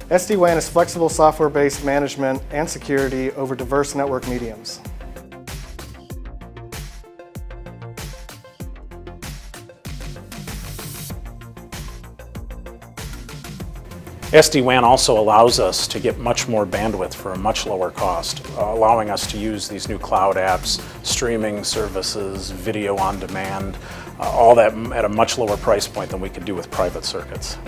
SD-WAN is flexible software-based management and security over diverse network mediums. SD-WAN also allows us to get much more bandwidth for a much lower cost, allowing us to use these new cloud apps, streaming services, video on demand, all that at a much lower price point than we could do with private circuits.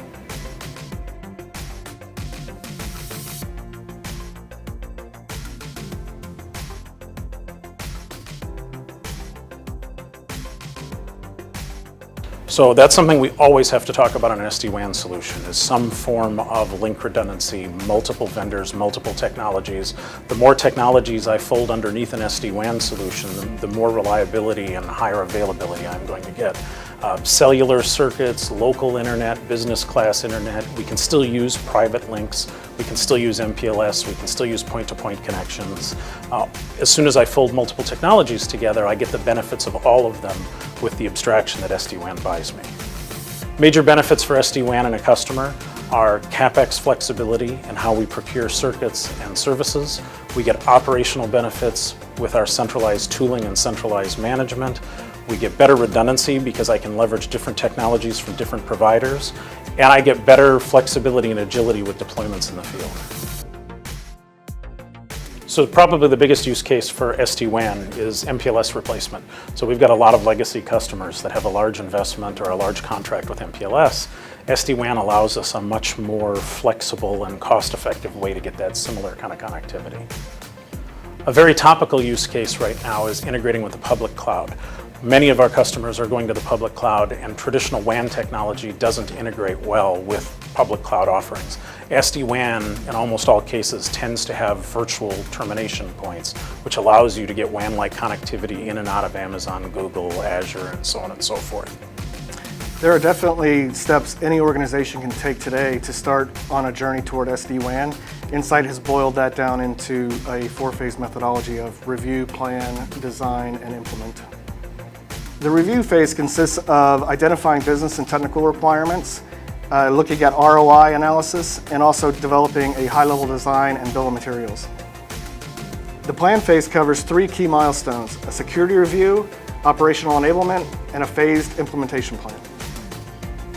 So that's something we always have to talk about in an SD-WAN solution, is some form of link redundancy, multiple vendors, multiple technologies. The more technologies I fold underneath an SD-WAN solution, the more reliability and higher availability I'm going to get. Cellular circuits, local internet, business class internet, we can still use private links, we can still use MPLS, we can still use point-to-point connections. As soon as I fold multiple technologies together, I get the benefits of all of them with the abstraction that SD-WAN buys me. Major benefits for SD-WAN and a customer are CapEx flexibility and how we procure circuits and services. We get operational benefits with our centralized tooling and centralized management. We get better redundancy because I can leverage different technologies from different providers, and I get better flexibility and agility with deployments in the field. So probably the biggest use case for SD-WAN is MPLS replacement. So we've got a lot of legacy customers that have a large investment or a large contract with MPLS. SD-WAN allows us a much more flexible and cost-effective way to get that similar kind of connectivity. A very topical use case right now is integrating with the public cloud. Many of our customers are going to the public cloud, and traditional WAN technology doesn't integrate well with public cloud offerings. SD-WAN, in almost all cases, tends to have virtual termination points, which allows you to get WAN-like connectivity in and out of Amazon, Google, Azure, and so on and so forth. There are definitely steps any organization can take today to start on a journey toward SD-WAN. Insight has boiled that down into a 4-phase methodology of review, plan, design, and implement. The review phase consists of identifying business and technical requirements, looking at ROI analysis, and also developing a high-level design and bill of materials. The plan phase covers 3 key milestones: a security review, operational enablement, and a phased implementation plan.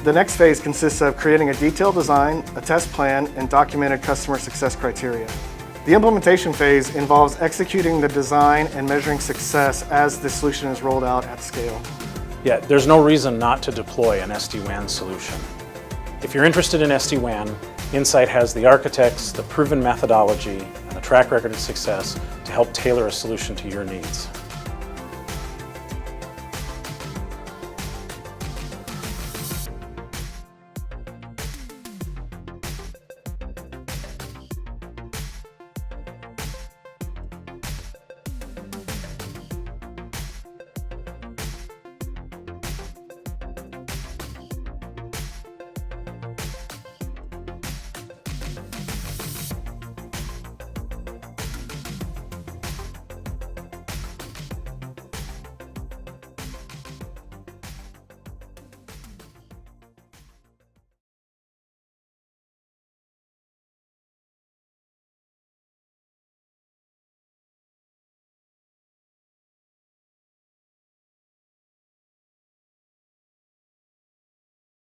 The next phase consists of creating a detailed design, a test plan, and documented customer success criteria. The implementation phase involves executing the design and measuring success as the solution is rolled out at scale. Yeah, there's no reason not to deploy an SD-WAN solution. If you're interested in SD-WAN, Insight has the architects, the proven methodology, and the track record of success to help tailor a solution to your needs.